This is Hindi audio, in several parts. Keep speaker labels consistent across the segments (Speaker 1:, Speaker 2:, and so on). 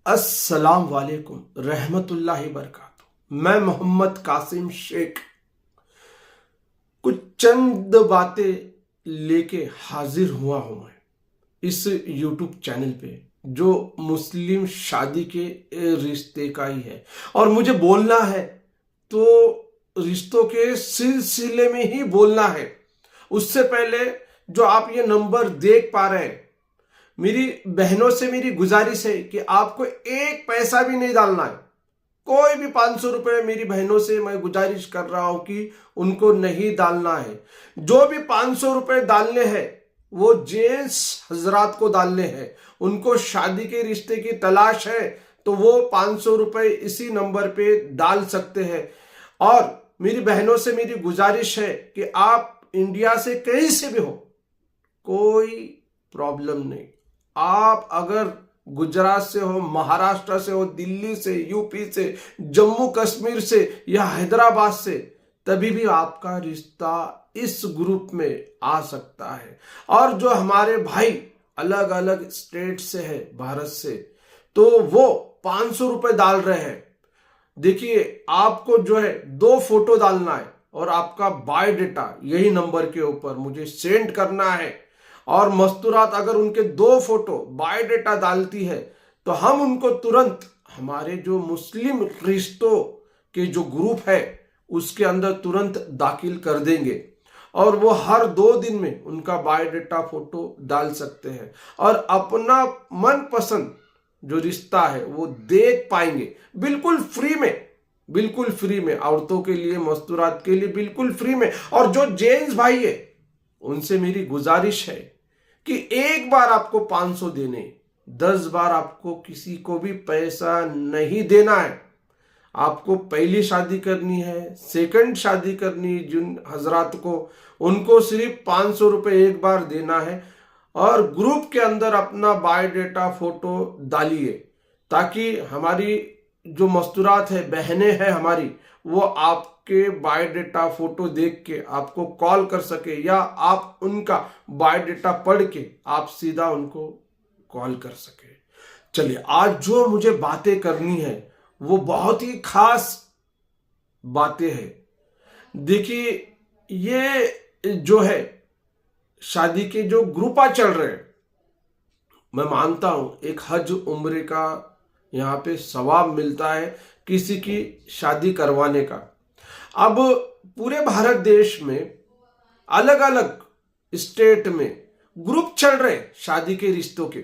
Speaker 1: अस्सलाम वालेकुम रहमतुल्लाहि बरकातुहू। मैं मोहम्मद कासिम शेख कुछ चंद बातें लेके हाजिर हुआ हूं मैं इस यूट्यूब चैनल पे जो मुस्लिम शादी के रिश्ते का ही है। और मुझे बोलना है तो रिश्तों के सिलसिले में ही बोलना है। उससे पहले जो आप ये नंबर देख पा रहे हैं, मेरी बहनों से मेरी गुजारिश है कि आपको एक पैसा भी नहीं डालना है। कोई भी 500 रुपए मेरी बहनों से मैं गुजारिश कर रहा हूं कि उनको नहीं डालना है। जो भी 500 रुपए डालने हैं वो जेंट्स हजरात को डालने हैं। उनको शादी के रिश्ते की तलाश है तो वो 500 रुपए इसी नंबर पे डाल सकते हैं। और मेरी बहनों से मेरी गुजारिश है कि आप इंडिया से कहीं से भी हो, कोई प्रॉब्लम नहीं। आप अगर गुजरात से हो, महाराष्ट्र से हो, दिल्ली से, यूपी से, जम्मू कश्मीर से या हैदराबाद से, तभी भी आपका रिश्ता इस ग्रुप में आ सकता है। और जो हमारे भाई अलग अलग स्टेट से है, भारत से, तो वो 500 रुपए डाल रहे हैं। देखिए, आपको जो है 2 फोटो डालना है और आपका बायोडेटा यही नंबर के ऊपर मुझे सेंड करना है। और मस्तूरात अगर उनके 2 फोटो बायोडेटा डालती है तो हम उनको तुरंत हमारे जो मुस्लिम रिश्तों के जो ग्रुप है उसके अंदर तुरंत दाखिल कर देंगे। और वो हर 2 दिन में उनका बायोडेटा फोटो डाल सकते हैं और अपना मनपसंद जो रिश्ता है वो देख पाएंगे बिल्कुल फ्री में। बिल्कुल फ्री में, औरतों के लिए, मस्तूरात के लिए बिल्कुल फ्री में। और जो जेंट्स भाई है उनसे मेरी गुजारिश है कि एक बार आपको 500 देने, 10 बार आपको किसी को भी पैसा नहीं देना है। आपको पहली शादी करनी है, सेकंड शादी करनी, जिन हजरात को उनको सिर्फ 500 रुपए एक बार देना है। और ग्रुप के अंदर अपना बायोडेटा फोटो डालिए ताकि हमारी जो मस्तूरात है, बहनें हैं हमारी, वो आपके बायोडेटा फोटो देख के आपको कॉल कर सके या आप उनका बायोडेटा पढ़ के आप सीधा उनको कॉल कर सके। चलिए, आज जो मुझे बातें करनी है वो बहुत ही खास बातें हैं। देखिए, ये जो है शादी के जो ग्रुपा चल रहे हैं, मैं मानता हूं एक हज उम्रे का यहाँ पे सवाब मिलता है किसी की शादी करवाने का। अब पूरे भारत देश में अलग अलग स्टेट में ग्रुप चल रहे हैं शादी के रिश्तों के,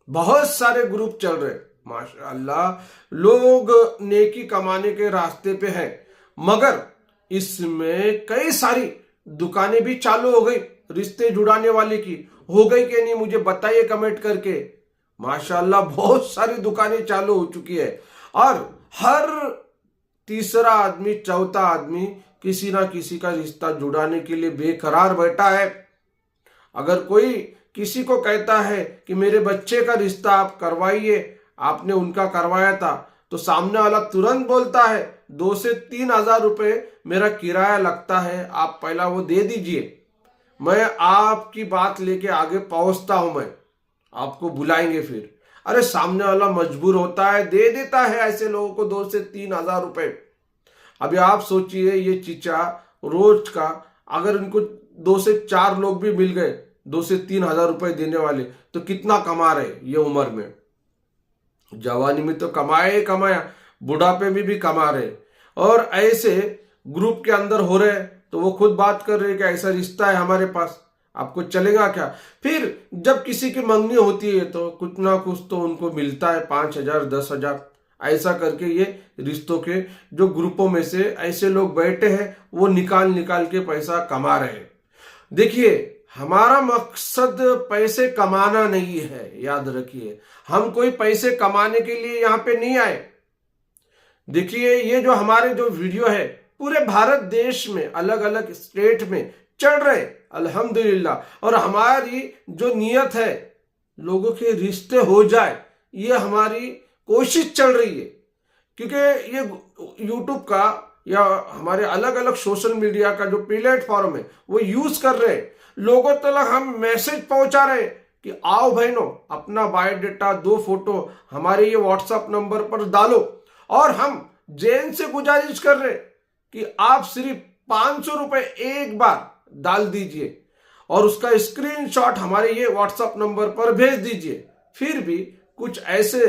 Speaker 1: बहुत सारे ग्रुप चल रहे हैं। माशाअल्लाह, लोग नेकी कमाने के रास्ते पे हैं। मगर इसमें कई सारी दुकानें भी चालू हो गई रिश्ते जुड़ाने वाले की। हो गई कि नहीं मुझे बताइए कमेंट करके। माशाअल्लाह, बहुत सारी दुकानें चालू हो चुकी है और हर तीसरा आदमी, चौथा आदमी किसी ना किसी का रिश्ता जुड़ाने के लिए बेकरार बैठा है। अगर कोई किसी को कहता है कि मेरे बच्चे का रिश्ता आप करवाइए, आपने उनका करवाया था, तो सामने वाला तुरंत बोलता है 2 से 3 हजार रुपए मेरा किराया लगता है, आप पहला वो दे दीजिए, मैं आपकी बात लेके आगे पहुंचता हूं, मैं आपको बुलाएंगे फिर। अरे सामने वाला मजबूर होता है, दे देता है ऐसे लोगों को 2 से 3 हजार रुपए। अभी आप सोचिए, ये चीचा रोज का अगर इनको 2 से 4 लोग भी मिल गए 2 से 3 हजार रुपए देने वाले, तो कितना कमा रहे ये उम्र में। जवानी में तो कमाया ही कमाया, बुढ़ापे में भी कमा रहे। और ऐसे ग्रुप के अंदर हो रहे तो वो खुद बात कर रहे कि ऐसा रिश्ता है हमारे पास, आपको चलेगा क्या। फिर जब किसी की मंगनी होती है तो कुछ ना कुछ तो उनको मिलता है, 5,000, 10,000, ऐसा करके ये रिश्तों के जो ग्रुपों में से ऐसे लोग बैठे हैं वो निकाल निकाल के पैसा कमा रहे हैं। देखिए, हमारा मकसद पैसे कमाना नहीं है, याद रखिए। हम कोई पैसे कमाने के लिए यहाँ पे नहीं आए। देखिए, ये जो हमारे जो वीडियो है पूरे भारत देश में अलग अलग स्टेट में चल रहे अल्हम्दुलिल्लाह। और हमारी जो नियत है लोगों के रिश्ते हो जाए, ये हमारी कोशिश चल रही है। क्योंकि ये यूट्यूब का या हमारे अलग अलग सोशल मीडिया का जो प्लेटफॉर्म है वो यूज कर रहे हैं, लोगों तक हम मैसेज पहुंचा रहे कि आओ बहनों, अपना बायोडाटा 2 फोटो हमारे ये व्हाट्सएप नंबर पर डालो, और हम जैन से गुजारिश कर रहे कि आप सिर्फ 500 रुपए एक बार डाल दीजिए और उसका स्क्रीनशॉट हमारे ये व्हाट्सएप नंबर पर भेज दीजिए। फिर भी कुछ ऐसे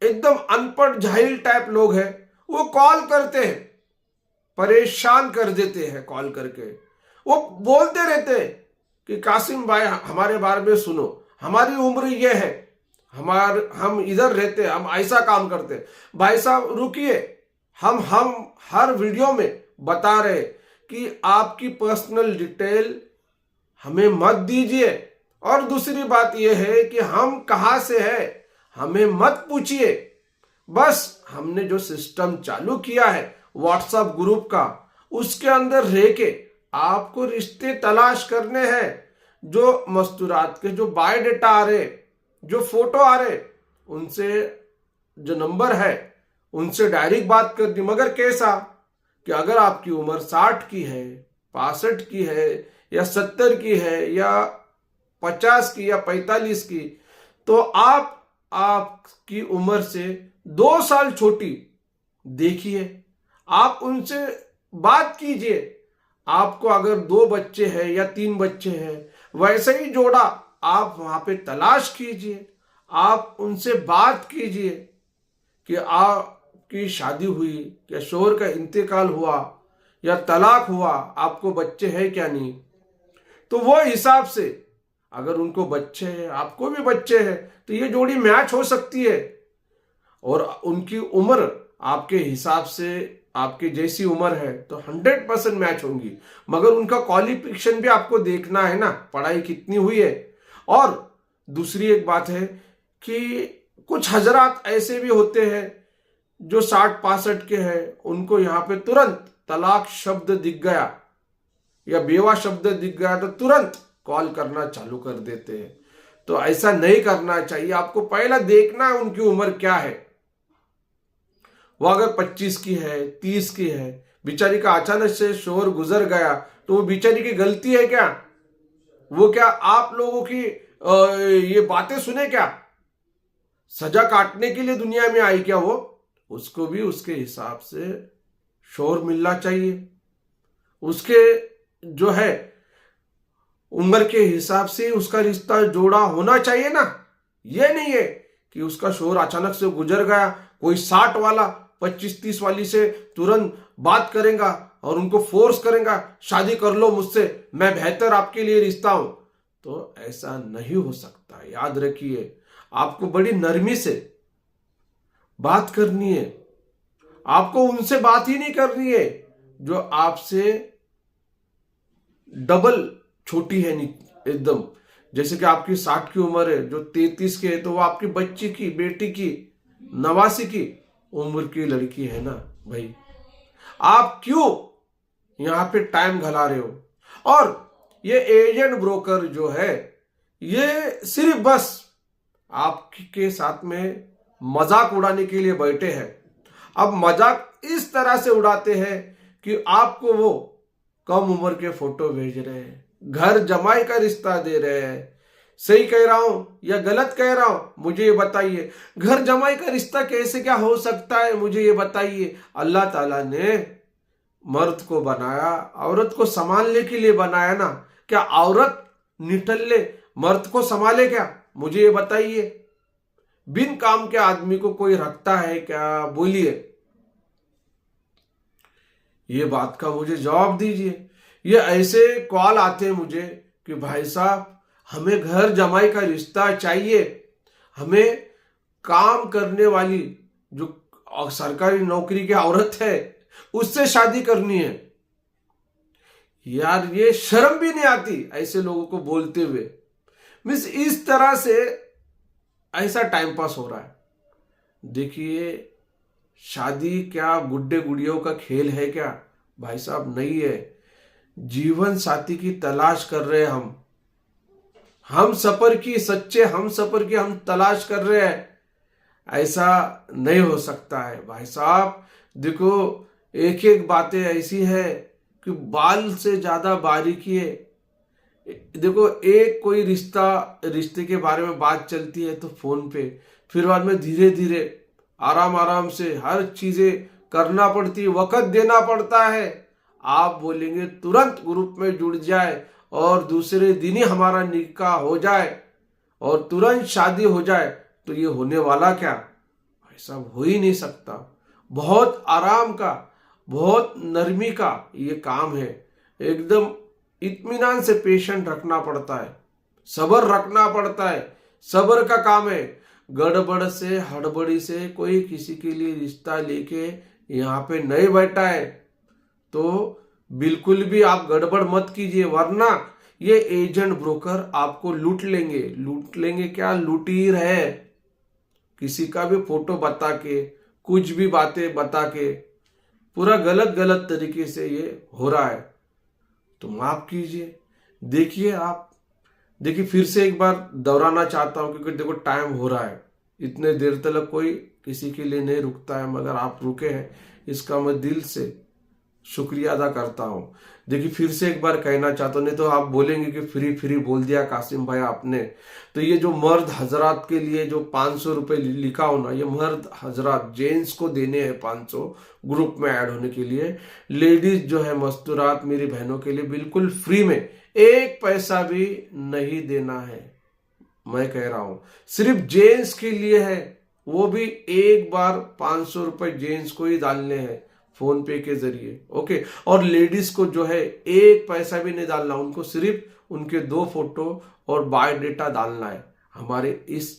Speaker 1: एकदम अनपढ़ जाहिल टाइप लोग हैं, वो कॉल करते हैं, परेशान कर देते हैं कॉल करके। वो बोलते रहते हैं कि कासिम भाई हमारे बारे में सुनो, हमारी उम्र ये है, हम इधर रहते हैं, हम ऐसा काम करते हैं। भाई साहब रुकिए, हम हर वीडियो में बता रहे कि आपकी पर्सनल डिटेल हमें मत दीजिए, और दूसरी बात यह है कि हम कहाँ से हैं हमें मत पूछिए। बस हमने जो सिस्टम चालू किया है व्हाट्सएप ग्रुप का, उसके अंदर रह के आपको रिश्ते तलाश करने हैं। जो मस्तूरात के जो बायोडाटा आ रहे, जो फोटो आ रहे, उनसे जो नंबर है उनसे डायरेक्ट बात करनी। मगर कैसा कि अगर आपकी उम्र 60 की है, 65 की है, या 70 की है, या 50 की, या 45 की, तो आपकी उम्र से 2 साल छोटी देखिए, आप उनसे बात कीजिए। आपको अगर 2 बच्चे हैं या 3 बच्चे हैं, वैसे ही जोड़ा आप वहां पे तलाश कीजिए, आप उनसे बात कीजिए कि आपकी शादी हुई, क्या शोहर का इंतकाल हुआ या तलाक हुआ, आपको बच्चे हैं क्या नहीं। तो वो हिसाब से अगर उनको बच्चे हैं, आपको भी बच्चे हैं, तो ये जोड़ी मैच हो सकती है। और उनकी उम्र आपके हिसाब से आपके जैसी उम्र है तो 100% मैच होंगी। मगर उनका क्वालिफिकेशन भी आपको देखना है ना, पढ़ाई कितनी हुई है। और दूसरी एक बात है कि कुछ हजरात ऐसे भी होते हैं जो 60-65 के हैं, उनको यहाँ पे तुरंत तलाक शब्द दिख गया या बेवा शब्द दिख गया तो तुरंत कॉल करना चालू कर देते हैं। तो ऐसा नहीं करना चाहिए। आपको पहला देखना है उनकी उम्र क्या है। वो अगर 25 की है, 30 की है, बेचारी का अचानक से शोहर गुजर गया, तो वो बेचारी की गलती है क्या? वो क्या आप लोगों की ये बातें सुने क्या? सजा काटने के लिए दुनिया में आई क्या वो? उसको भी उसके हिसाब से शोहर मिलना चाहिए, उसके जो है उम्र के हिसाब से उसका रिश्ता जोड़ा होना चाहिए ना। ये नहीं है कि उसका शोहर अचानक से गुजर गया, कोई 60 वाला 25-30 वाली से तुरंत बात करेगा और उनको फोर्स करेगा, शादी कर लो मुझसे, मैं बेहतर आपके लिए रिश्ता हूं। तो ऐसा नहीं हो सकता। याद रखिए, आपको बड़ी नरमी से बात करनी है। आपको उनसे बात ही नहीं करनी है जो आपसे डबल छोटी है, एकदम। जैसे कि आपकी 60 की उम्र है, जो 33 के है, तो वो आपकी बच्ची की, बेटी की, 89 की उम्र की लड़की है ना भाई। आप क्यों यहां पे टाइम घला रहे हो? और ये एजेंट ब्रोकर जो है, ये सिर्फ बस आपके साथ में मजाक उड़ाने के लिए बैठे हैं। अब मजाक इस तरह से उड़ाते हैं कि आपको वो कम उम्र के फोटो भेज रहे हैं, घर जमाई का रिश्ता दे रहे हैं। सही कह रहा हूं या गलत कह रहा हूं, मुझे ये बताइए। घर जमाई का रिश्ता कैसे क्या हो सकता है, मुझे ये बताइए। अल्लाह ताला ने मर्द को बनाया, औरत को संभालने के लिए बनाया ना। क्या औरत निठल्ले मर्द को संभाले क्या? मुझे ये बताइए। बिन काम के आदमी को कोई रखता है क्या? बोलिए, ये बात का मुझे जवाब दीजिए। ये ऐसे कॉल आते हैं मुझे कि भाई साहब हमें घर जमाई का रिश्ता चाहिए, हमें काम करने वाली जो सरकारी नौकरी की औरत है उससे शादी करनी है। यार ये शर्म भी नहीं आती ऐसे लोगों को बोलते हुए। मीन्स इस तरह से ऐसा टाइम पास हो रहा है। देखिए, शादी क्या गुड्डे गुड़ियों का खेल है क्या? भाई साहब नहीं है। जीवन साथी की तलाश कर रहे हैं हम सफर की, सच्चे हम सफर की हम तलाश कर रहे हैं। ऐसा नहीं हो सकता है भाई साहब। देखो, एक एक बातें ऐसी है कि बाल से ज्यादा बारीकी है। देखो, एक कोई रिश्ते के बारे में बात चलती है तो फोन पे, फिर बाद में धीरे धीरे आराम आराम से हर चीजें करना पड़ती है, वक्त देना पड़ता है। आप बोलेंगे तुरंत ग्रुप में जुड़ जाए और दूसरे दिन ही हमारा निकाह हो जाए और तुरंत शादी हो जाए, तो ये होने वाला क्या? ऐसा हो ही नहीं सकता। बहुत आराम का, बहुत नरमी का ये काम है। एकदम इत्मीनान से पेशेंट रखना पड़ता है, सब्र रखना पड़ता है, सब्र का काम है। गड़बड़ से हड़बड़ी से कोई किसी के लिए रिश्ता लेके यहाँ पे नहीं बैठा है, तो बिल्कुल भी आप गड़बड़ मत कीजिए, वरना ये एजेंट ब्रोकर आपको लूट लेंगे। लूट लेंगे क्या, लूटीर है। किसी का भी फोटो बता के, कुछ भी बातें बता के, पूरा गलत गलत तरीके से ये हो रहा है। तो माफ कीजिए। देखिए फिर से एक बार दोहराना चाहता हूं, क्योंकि देखो टाइम हो रहा है, इतने देर तक कोई किसी के लिए नहीं रुकता है, मगर आप रुके हैं, इसका मैं दिल से शुक्रिया अदा करता हूं। देखिए फिर से एक बार कहना चाहता हूं, नहीं तो आप बोलेंगे कि फ्री फ्री बोल दिया कासिम भाई आपने। तो ये जो मर्द हजरात के लिए जो 500 रुपये लिखा हो ना, ये मर्द हजरात जेंट्स को देने हैं 500 ग्रुप में ऐड होने के लिए। लेडीज जो है मस्तूरात मेरी बहनों के लिए बिल्कुल फ्री में, एक पैसा भी नहीं देना है। मैं कह रहा हूं सिर्फ जेंट्स के लिए है, वो भी एक बार 500 रुपये जेंट्स को ही डालने हैं फोन पे के जरिए। ओके, और लेडीज को जो है एक पैसा भी नहीं डालना, उनको सिर्फ उनके 2 फोटो और बायोडेटा डालना है हमारे इस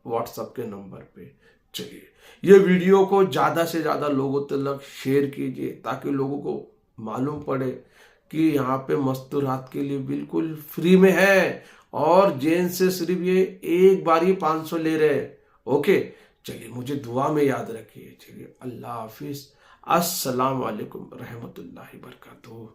Speaker 1: व्हाट्सएप के नंबर पे। चलिए, ये वीडियो को ज्यादा से ज्यादा लोगों तक शेयर कीजिए, ताकि लोगों को मालूम पड़े कि यहाँ पे मस्तूरात के लिए बिल्कुल फ्री में है, और जेंट्स से सिर्फ ये एक बार ही 500 ले रहे हैं। ओके, चलिए मुझे दुआ में याद रखिए। चलिए, अल्लाह हाफिज। अस्सलाम वालेकुम रहमतुल्लाहि बरकातुहू।